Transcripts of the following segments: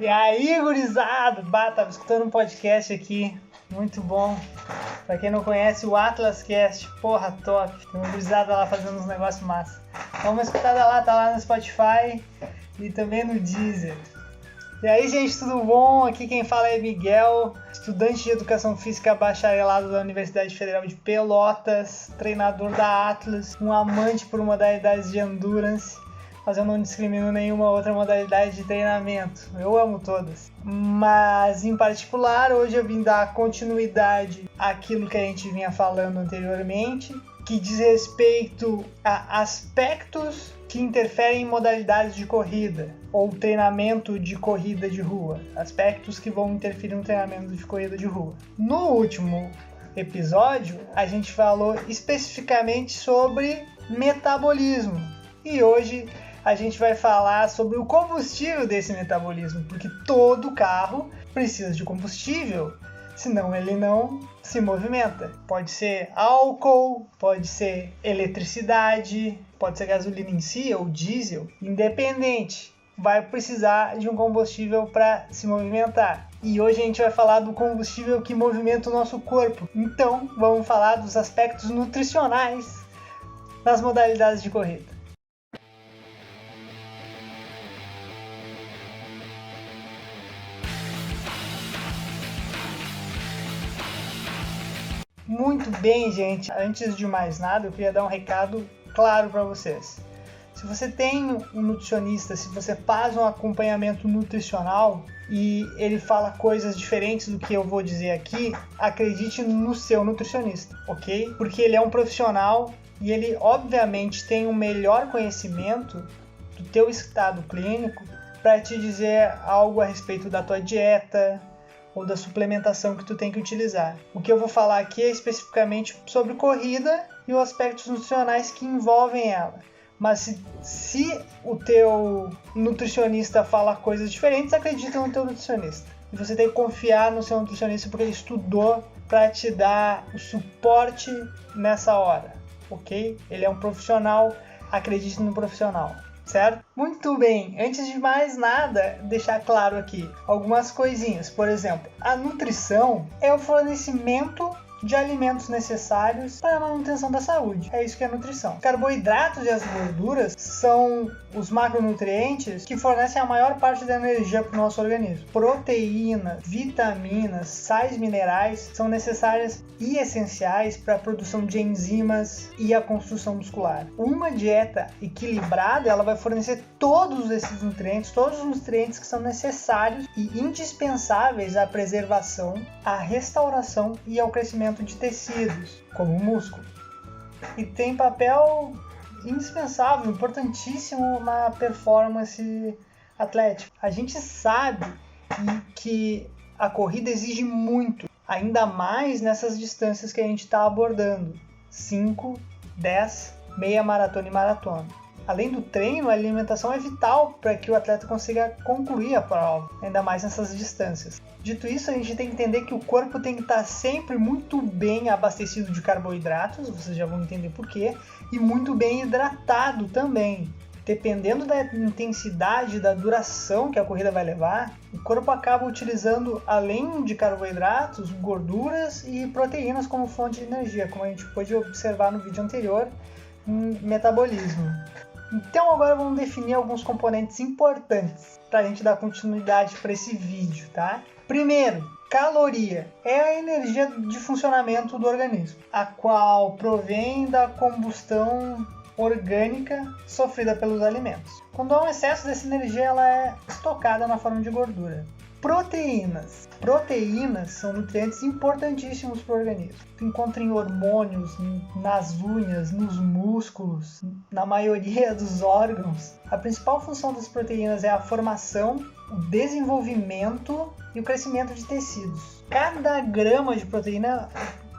E aí, gurizada? Tava escutando um podcast aqui, muito bom. Pra quem não conhece, o AtlasCast, porra, top. Tem uma gurizada lá fazendo uns negócios massa. Dá uma escutada lá, tá lá no Spotify e também no Deezer. E aí, gente, tudo bom? Aqui quem fala é Miguel, estudante de Educação Física bacharelado da Universidade Federal de Pelotas, treinador da Atlas, um amante por modalidades de endurance, mas eu não discrimino nenhuma outra modalidade de treinamento. Eu amo todas. Mas, em particular, hoje eu vim dar continuidade àquilo que a gente vinha falando anteriormente, que diz respeito a aspectos que interferem em modalidades de corrida ou treinamento de corrida de rua. Aspectos que vão interferir no treinamento de corrida de rua. No último episódio, a gente falou especificamente sobre metabolismo. E hoje a gente vai falar sobre o combustível desse metabolismo, porque todo carro precisa de combustível, senão ele não se movimenta. Pode ser álcool, pode ser eletricidade, pode ser gasolina em si ou diesel, independente, vai precisar de um combustível para se movimentar. E hoje a gente vai falar do combustível que movimenta o nosso corpo. Então, vamos falar dos aspectos nutricionais das modalidades de corrida. Muito bem, gente. Antes de mais nada, eu queria dar um recado claro para vocês. Se você tem um nutricionista, se você faz um acompanhamento nutricional e ele fala coisas diferentes do que eu vou dizer aqui, acredite no seu nutricionista, ok? Porque ele é um profissional e ele, obviamente, tem um melhor conhecimento do teu estado clínico para te dizer algo a respeito da tua dieta ou da suplementação que tu tem que utilizar. O que eu vou falar aqui é especificamente sobre corrida e os aspectos nutricionais que envolvem ela. Mas se o teu nutricionista fala coisas diferentes, acredita no teu nutricionista. E você tem que confiar no seu nutricionista porque ele estudou para te dar o suporte nessa hora, ok? Ele é um profissional, acredite no profissional. Certo? Muito bem, antes de mais nada, deixar claro aqui algumas coisinhas. Por exemplo, a nutrição é o fornecimento de alimentos necessários para a manutenção da saúde. É isso que é nutrição. Carboidratos e as gorduras são os macronutrientes que fornecem a maior parte da energia para o nosso organismo. Proteínas, vitaminas, sais minerais são necessárias e essenciais para a produção de enzimas e a construção muscular. Uma dieta equilibrada, ela vai fornecer todos esses nutrientes, todos os nutrientes que são necessários e indispensáveis à preservação, à restauração e ao crescimento de tecidos, como o músculo. E tem papel indispensável, importantíssimo na performance atlética. A gente sabe que a corrida exige muito, ainda mais nessas distâncias que a gente está abordando, 5, 10, meia maratona e maratona. Além do treino, a alimentação é vital para que o atleta consiga concluir a prova, ainda mais nessas distâncias. Dito isso, a gente tem que entender que o corpo tem que estar sempre muito bem abastecido de carboidratos, vocês já vão entender por quê, e muito bem hidratado também. Dependendo da intensidade, da duração que a corrida vai levar, o corpo acaba utilizando, além de carboidratos, gorduras e proteínas como fonte de energia, como a gente pôde observar no vídeo anterior, em metabolismo. Então agora vamos definir alguns componentes importantes para a gente dar continuidade para esse vídeo, tá? Primeiro, caloria é a energia de funcionamento do organismo, a qual provém da combustão orgânica sofrida pelos alimentos. Quando há um excesso dessa energia, ela é estocada na forma de gordura. Proteínas. Proteínas são nutrientes importantíssimos para o organismo. Tu encontra em hormônios, nas unhas, nos músculos, na maioria dos órgãos. A principal função das proteínas é a formação, o desenvolvimento e o crescimento de tecidos. Cada grama de proteína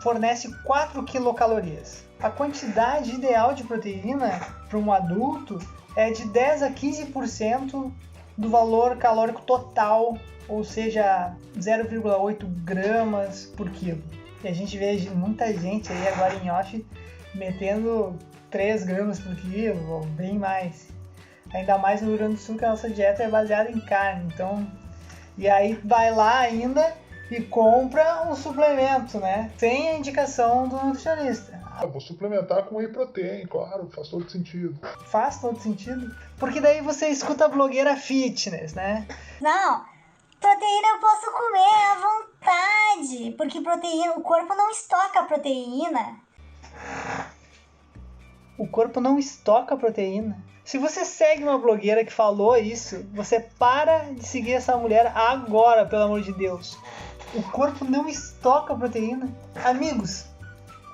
fornece 4 quilocalorias. A quantidade ideal de proteína para um adulto é de 10 a 15% do valor calórico total, ou seja, 0,8 gramas por quilo. E a gente vê muita gente aí agora em off metendo 3 gramas por quilo, ou bem mais. Ainda mais no Rio Grande do Sul, que a nossa dieta é baseada em carne, então E aí vai lá ainda e compra um suplemento, né? Sem a indicação do nutricionista. Vou suplementar com whey protein, claro, faz todo sentido. Faz todo sentido. Porque daí você escuta a blogueira fitness, né? Não, proteína eu posso comer à vontade, porque proteína, o corpo não estoca proteína. O corpo não estoca proteína. Se você segue uma blogueira que falou isso, você para de seguir essa mulher agora, pelo amor de Deus. O corpo não estoca proteína. Amigos,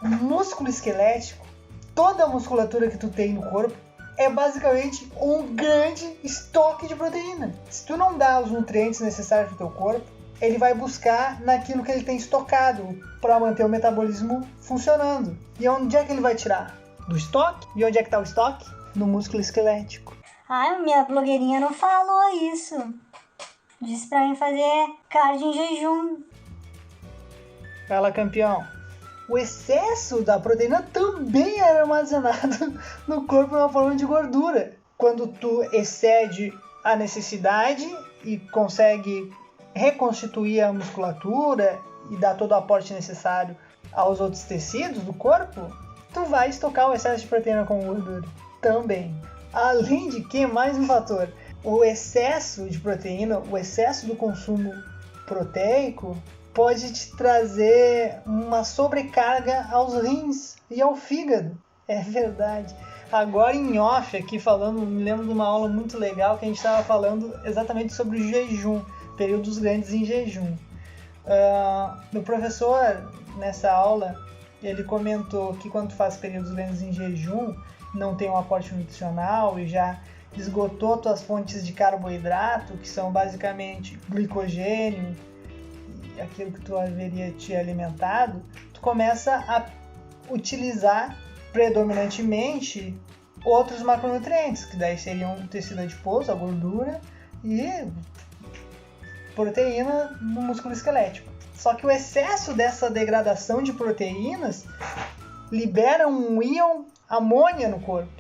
o músculo esquelético, toda a musculatura que tu tem no corpo, é basicamente um grande estoque de proteína. Se tu não dá os nutrientes necessários para o teu corpo, ele vai buscar naquilo que ele tem estocado para manter o metabolismo funcionando. E onde é que ele vai tirar? Do estoque? E onde é que está o estoque? No músculo esquelético. Ai, minha blogueirinha não falou isso. Disse pra mim fazer cardio em jejum. Fala, campeão. O excesso da proteína também é armazenado no corpo na forma de gordura. Quando tu excede a necessidade e consegue reconstituir a musculatura e dar todo o aporte necessário aos outros tecidos do corpo, tu vai estocar o excesso de proteína com gordura também. Além de que, mais um fator, o excesso de proteína, o excesso do consumo proteico pode te trazer uma sobrecarga aos rins e ao fígado. É verdade. Agora em off aqui falando, me lembro de uma aula muito legal que a gente estava falando exatamente sobre o jejum, períodos grandes em jejum. O professor, nessa aula, ele comentou que quando tu faz períodos grandes em jejum, não tem um aporte nutricional e já esgotou tuas fontes de carboidrato, que são basicamente glicogênio, aquilo que tu haveria te alimentado, tu começa a utilizar predominantemente outros macronutrientes, que daí seriam o tecido adiposo, a gordura e proteína no músculo esquelético. Só que o excesso dessa degradação de proteínas libera um íon amônia no corpo.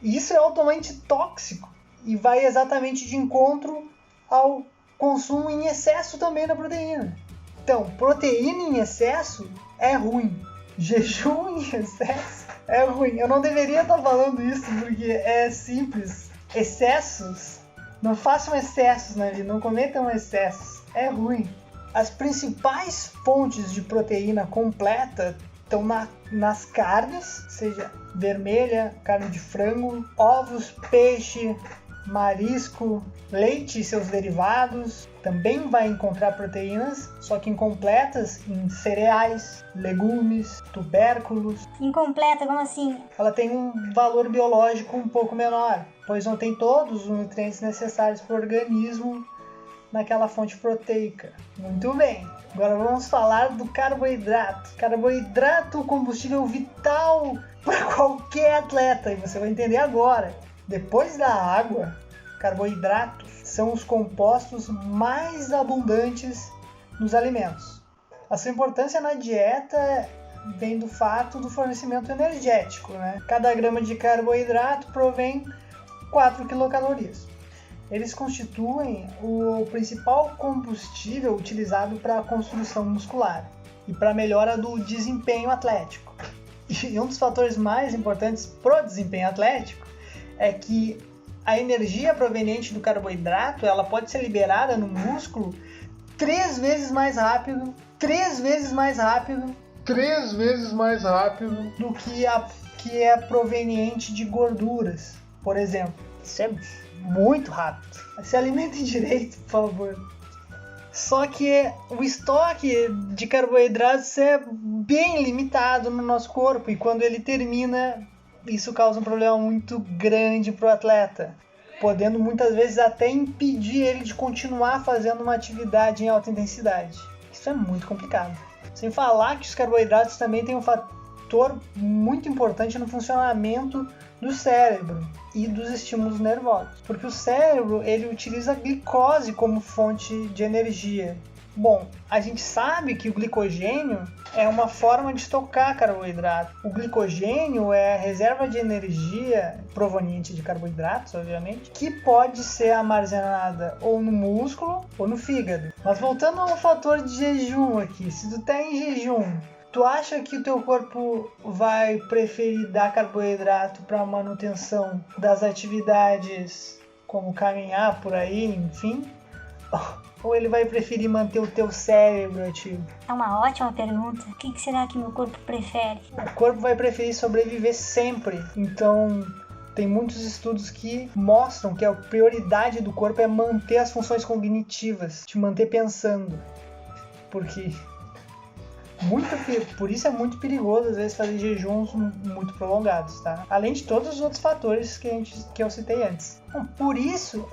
E isso é altamente tóxico e vai exatamente de encontro ao consumo em excesso também da proteína. Então, proteína em excesso é ruim. Jejum em excesso é ruim. Eu não deveria estar falando isso porque é simples. Excessos, não façam excessos na vida, não cometam excessos. É ruim. As principais fontes de proteína completa estão nas carnes, seja vermelha, carne de frango, ovos, peixe, marisco, leite e seus derivados. Também vai encontrar proteínas, só que incompletas em cereais, legumes, tubérculos. Incompleta, como assim? Ela tem um valor biológico um pouco menor, pois não tem todos os nutrientes necessários para o organismo naquela fonte proteica. Muito bem, agora vamos falar do carboidrato. Carboidrato, combustível vital para qualquer atleta, e você vai entender agora. Depois da água, carboidratos são os compostos mais abundantes nos alimentos. A sua importância na dieta vem do fato do fornecimento energético, né? Cada grama de carboidrato provém 4 quilocalorias. Eles constituem o principal combustível utilizado para a construção muscular e para a melhora do desempenho atlético. E um dos fatores mais importantes para o desempenho atlético é que a energia proveniente do carboidrato ela pode ser liberada no músculo 3 vezes mais rápido do que é proveniente de gorduras, por exemplo. Isso é muito rápido. Se alimentem direito, por favor. Só que o estoque de carboidratos é bem limitado no nosso corpo e quando ele termina, isso causa um problema muito grande para o atleta, podendo muitas vezes até impedir ele de continuar fazendo uma atividade em alta intensidade. Isso é muito complicado. Sem falar que os carboidratos também têm um fator muito importante no funcionamento do cérebro e dos estímulos nervosos, porque o cérebro ele utiliza a glicose como fonte de energia Bom, a gente sabe que o glicogênio é uma forma de estocar carboidrato. O glicogênio é a reserva de energia proveniente de carboidratos, obviamente, que pode ser armazenada ou no músculo ou no fígado. Mas voltando ao fator de jejum aqui, se tu tá em jejum, tu acha que o teu corpo vai preferir dar carboidrato para manutenção das atividades como caminhar por aí, enfim? Ou ele vai preferir manter o teu cérebro ativo? É uma ótima pergunta. O que será que meu corpo prefere? O corpo vai preferir sobreviver sempre. Então, tem muitos estudos que mostram que a prioridade do corpo é manter as funções cognitivas, te manter pensando. Porque por isso é muito perigoso, às vezes, fazer jejuns muito prolongados, tá? Além de todos os outros fatores que eu citei antes. Bom, por isso,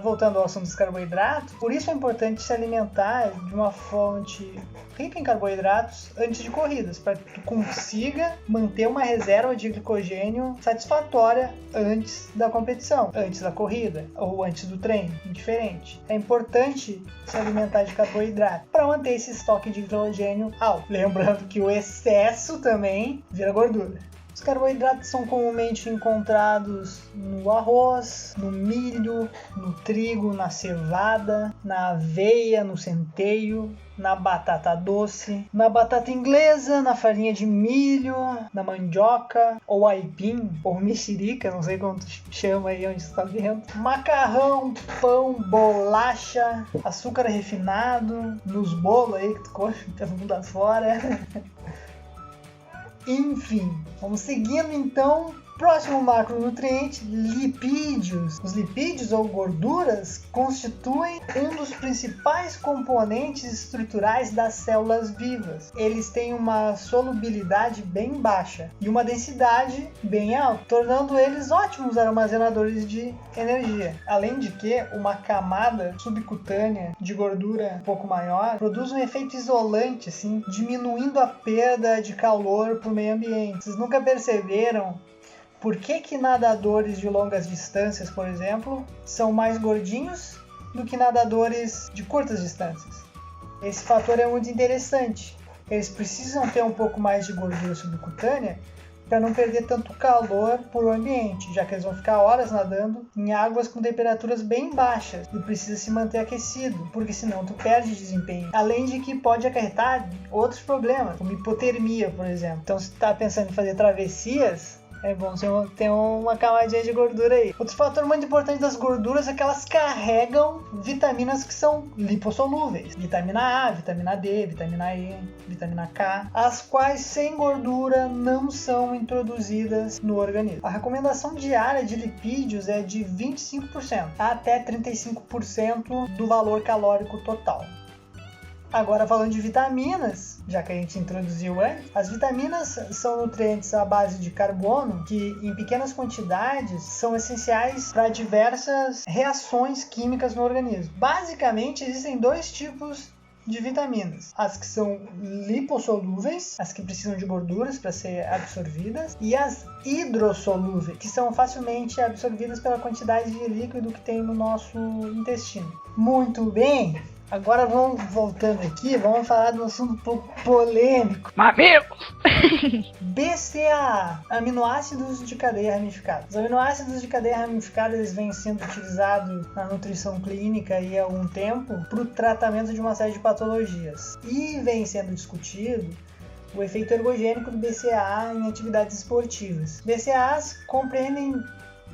voltando ao assunto dos carboidratos, por isso é importante se alimentar de uma fonte rica em carboidratos antes de corridas, para que tu consiga manter uma reserva de glicogênio satisfatória antes da competição, antes da corrida ou antes do treino, indiferente. É importante se alimentar de carboidrato para manter esse estoque de glicogênio alto. Lembrando que o excesso também vira gordura. Os carboidratos são comumente encontrados no arroz, no milho, no trigo, na cevada, na aveia, no centeio, na batata doce, na batata inglesa, na farinha de milho, na mandioca, ou aipim, ou mexerica, não sei como tu chama aí onde você está vendo, macarrão, pão, bolacha, açúcar refinado, nos bolos aí que tu come pelo mundo afora. Enfim, vamos seguindo então. Próximo macronutriente, lipídios. Os lipídios ou gorduras constituem um dos principais componentes estruturais das células vivas. Eles têm uma solubilidade bem baixa e uma densidade bem alta, tornando eles ótimos armazenadores de energia. Além de que uma camada subcutânea de gordura um pouco maior produz um efeito isolante, assim, diminuindo a perda de calor para o meio ambiente. Vocês nunca perceberam por que nadadores de longas distâncias, por exemplo, são mais gordinhos do que nadadores de curtas distâncias? Esse fator é muito interessante. Eles precisam ter um pouco mais de gordura subcutânea para não perder tanto calor para o ambiente, já que eles vão ficar horas nadando em águas com temperaturas bem baixas e precisa se manter aquecido, porque senão tu perde desempenho. Além de que pode acarretar outros problemas, como hipotermia, por exemplo. Então, se tu está pensando em fazer travessias, é bom ter uma camadinha de gordura aí. Outro fator muito importante das gorduras é que elas carregam vitaminas que são lipossolúveis. Vitamina A, vitamina D, vitamina E, vitamina K, as quais sem gordura não são introduzidas no organismo. A recomendação diária de lipídios é de 25% até 35% do valor calórico total. Agora, falando de vitaminas, já que a gente introduziu antes, as vitaminas são nutrientes à base de carbono que, em pequenas quantidades, são essenciais para diversas reações químicas no organismo. Basicamente, existem dois tipos de vitaminas: as que são lipossolúveis, as que precisam de gorduras para ser absorvidas, e as hidrossolúveis, que são facilmente absorvidas pela quantidade de líquido que tem no nosso intestino. Muito bem! Agora voltando aqui, vamos falar de um assunto um pouco polêmico. Mamilos! BCAA, aminoácidos de cadeia ramificada. Os aminoácidos de cadeia ramificada eles vêm sendo utilizados na nutrição clínica e há algum tempo para o tratamento de uma série de patologias. E vem sendo discutido o efeito ergogênico do BCAA em atividades esportivas. BCAAs compreendem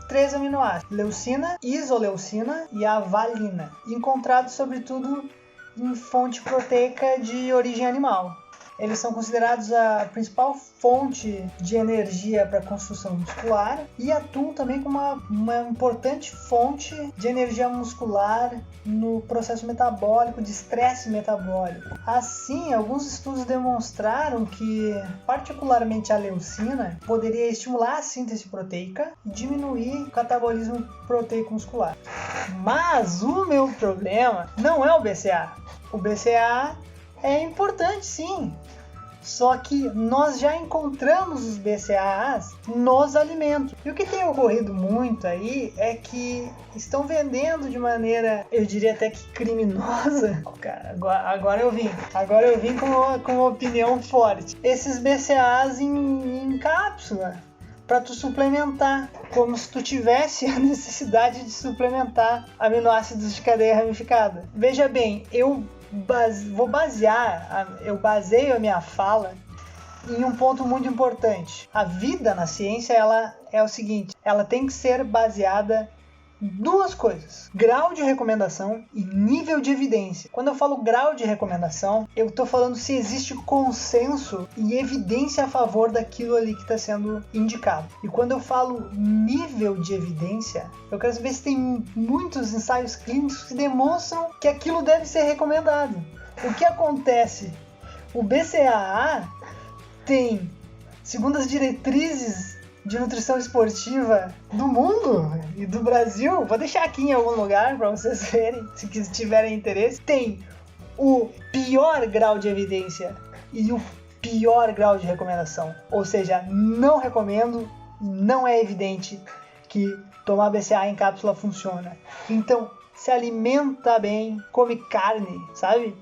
3 aminoácidos: leucina, isoleucina e a valina, encontrados sobretudo em fonte proteica de origem animal. Eles são considerados a principal fonte de energia para a construção muscular e atuam também como uma importante fonte de energia muscular no processo metabólico, de estresse metabólico. Assim, alguns estudos demonstraram que, particularmente a leucina, poderia estimular a síntese proteica e diminuir o catabolismo proteico muscular. Mas o meu problema não é o BCAA. O BCAA é importante, sim. Só que nós já encontramos os BCAAs nos alimentos. E o que tem ocorrido muito aí é que estão vendendo de maneira, eu diria até que criminosa. Agora eu vim com uma opinião forte. Esses BCAAs em cápsula, para tu suplementar, como se tu tivesse a necessidade de suplementar aminoácidos de cadeia ramificada. Veja bem, eu baseio a minha fala em um ponto muito importante. A vida na ciência, ela é o seguinte, ela tem que ser baseada em duas coisas: grau de recomendação e nível de evidência. Quando eu falo grau de recomendação, eu estou falando se existe consenso e evidência a favor daquilo ali que está sendo indicado. E quando eu falo nível de evidência, eu quero saber se tem muitos ensaios clínicos que demonstram que aquilo deve ser recomendado. O que acontece? O BCAA tem, segundo as diretrizes de nutrição esportiva do mundo e do Brasil, vou deixar aqui em algum lugar para vocês verem, se tiverem interesse, tem o pior grau de evidência e o pior grau de recomendação. Ou seja, não recomendo, não é evidente que tomar BCAA em cápsula funciona. Então, se alimenta bem, come carne, sabe?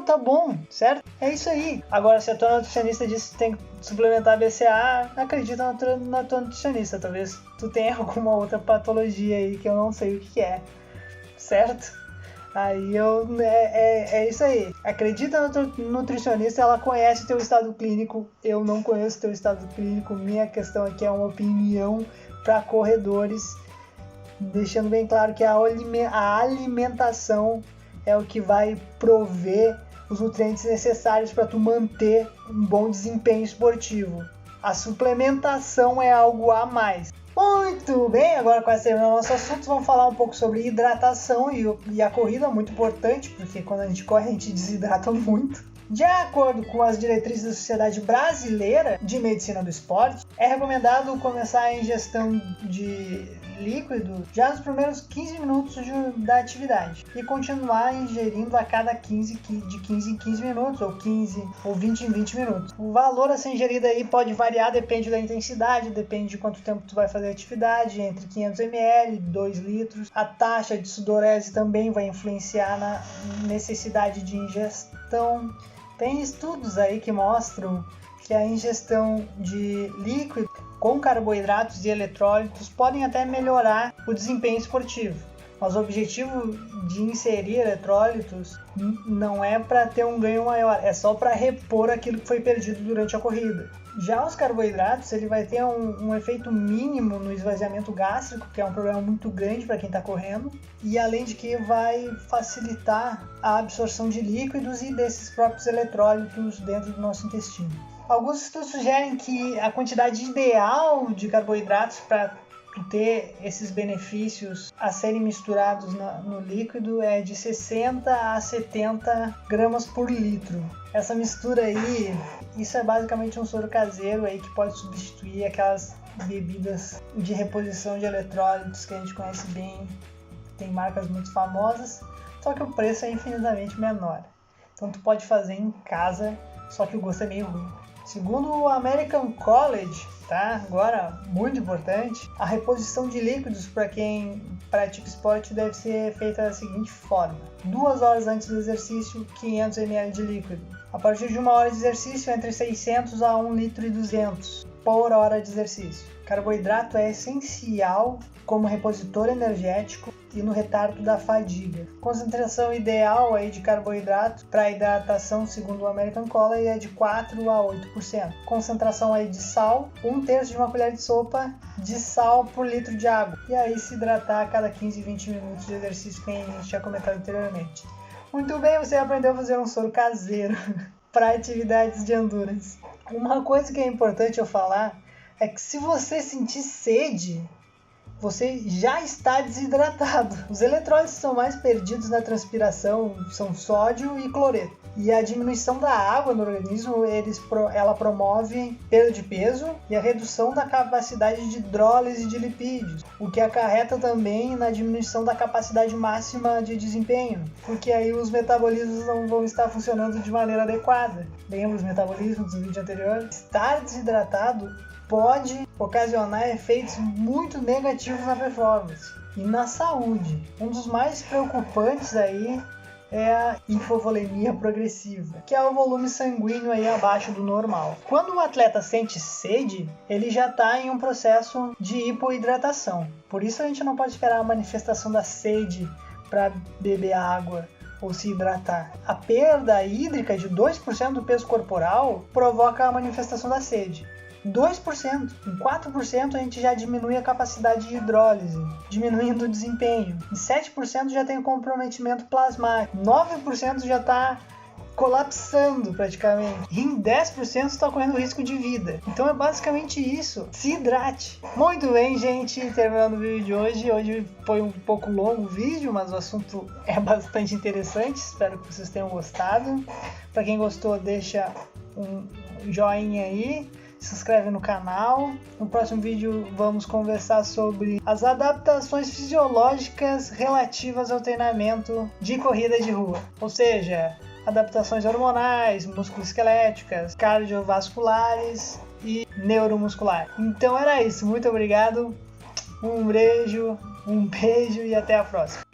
Tá bom, certo? É isso aí. Agora, se a tua nutricionista diz que tem que suplementar BCAA, acredita na tua nutricionista. Talvez tu tenha alguma outra patologia aí que eu não sei o que é, certo? Aí é isso aí. Acredita na tua nutricionista, ela conhece o teu estado clínico. Eu não conheço o teu estado clínico. Minha questão aqui é uma opinião para corredores, deixando bem claro que a alimentação é o que vai prover os nutrientes necessários para tu manter um bom desempenho esportivo. A suplementação é algo a mais. Muito bem, agora com esse nosso assunto, vamos falar um pouco sobre hidratação e a corrida é muito importante, porque quando a gente corre a gente desidrata muito. De acordo com as diretrizes da Sociedade Brasileira de Medicina do Esporte, é recomendado começar a ingestão de líquido já nos primeiros 15 minutos da atividade e continuar ingerindo a cada de 15 em 15 minutos, ou 15 ou 20 em 20 minutos. O valor a ser ingerido aí pode variar, depende da intensidade, depende de quanto tempo tu vai fazer a atividade, entre 500 ml e 2 litros. A taxa de sudorese também vai influenciar na necessidade de ingestão. Tem estudos aí que mostram que a ingestão de líquido com carboidratos e eletrólitos podem até melhorar o desempenho esportivo. Mas o objetivo de inserir eletrólitos não é para ter um ganho maior, é só para repor aquilo que foi perdido durante a corrida. Já os carboidratos, ele vai ter um efeito mínimo no esvaziamento gástrico, que é um problema muito grande para quem está correndo, e além de que vai facilitar a absorção de líquidos e desses próprios eletrólitos dentro do nosso intestino. Alguns estudos sugerem que a quantidade ideal de carboidratos para ter esses benefícios a serem misturados no líquido é de 60 a 70 gramas por litro. Essa mistura aí, isso é basicamente um soro caseiro aí que pode substituir aquelas bebidas de reposição de eletrólitos que a gente conhece bem, tem marcas muito famosas, só que o preço é infinitamente menor. Então tu pode fazer em casa, só que o gosto é meio ruim. Segundo o American College, tá? Agora, muito importante, a reposição de líquidos para quem pratica esporte deve ser feita da seguinte forma: 2 horas antes do exercício, 500 ml de líquido. A partir de 1 hora de exercício, entre 600 a 1 litro e 200 por hora de exercício. Carboidrato é essencial como repositor energético e no retardo da fadiga. Concentração ideal aí de carboidrato para hidratação, segundo o American College, é de 4 a 8%. Concentração aí de sal, 1/3 de uma colher de sopa de sal por litro de água. E aí se hidratar a cada 15 e 20 minutos de exercício, que a gente tinha comentado anteriormente. Muito bem, você aprendeu a fazer um soro caseiro para atividades de endurance. Uma coisa que é importante eu falar é que se você sentir sede, você já está desidratado. Os eletrólitos são mais perdidos na transpiração, são sódio e cloreto. E a diminuição da água no organismo, ela promove perda de peso e a redução da capacidade de hidrólise de lipídios. o que acarreta também na diminuição da capacidade máxima de desempenho, porque aí os metabolismos não vão estar funcionando de maneira adequada. Lembra os metabolismos do vídeo anterior? Estar desidratado pode ocasionar efeitos muito negativos na performance e na saúde. Um dos mais preocupantes aí é a hipovolemia progressiva, que é o volume sanguíneo aí abaixo do normal. Quando o atleta sente sede, ele já está em um processo de hipoidratação. Por isso a gente não pode esperar a manifestação da sede para beber água ou se hidratar. A perda hídrica de 2% do peso corporal provoca a manifestação da sede. 2%, em 4% a gente já diminui a capacidade de hidrólise, diminuindo o desempenho. Em 7% já tem o comprometimento plasmático. 9% já está colapsando praticamente. E em 10% está correndo risco de vida. Então é basicamente isso. Se hidrate. Muito bem, gente. Terminando o vídeo de hoje. Hoje foi um pouco longo o vídeo, mas o assunto é bastante interessante. Espero que vocês tenham gostado. Para quem gostou, deixa um joinha aí. Se inscreve no canal. No próximo vídeo vamos conversar sobre as adaptações fisiológicas relativas ao treinamento de corrida de rua. Ou seja, adaptações hormonais, musculoesqueléticas, cardiovasculares e neuromusculares. Então era isso. Muito obrigado. Um beijo e até a próxima.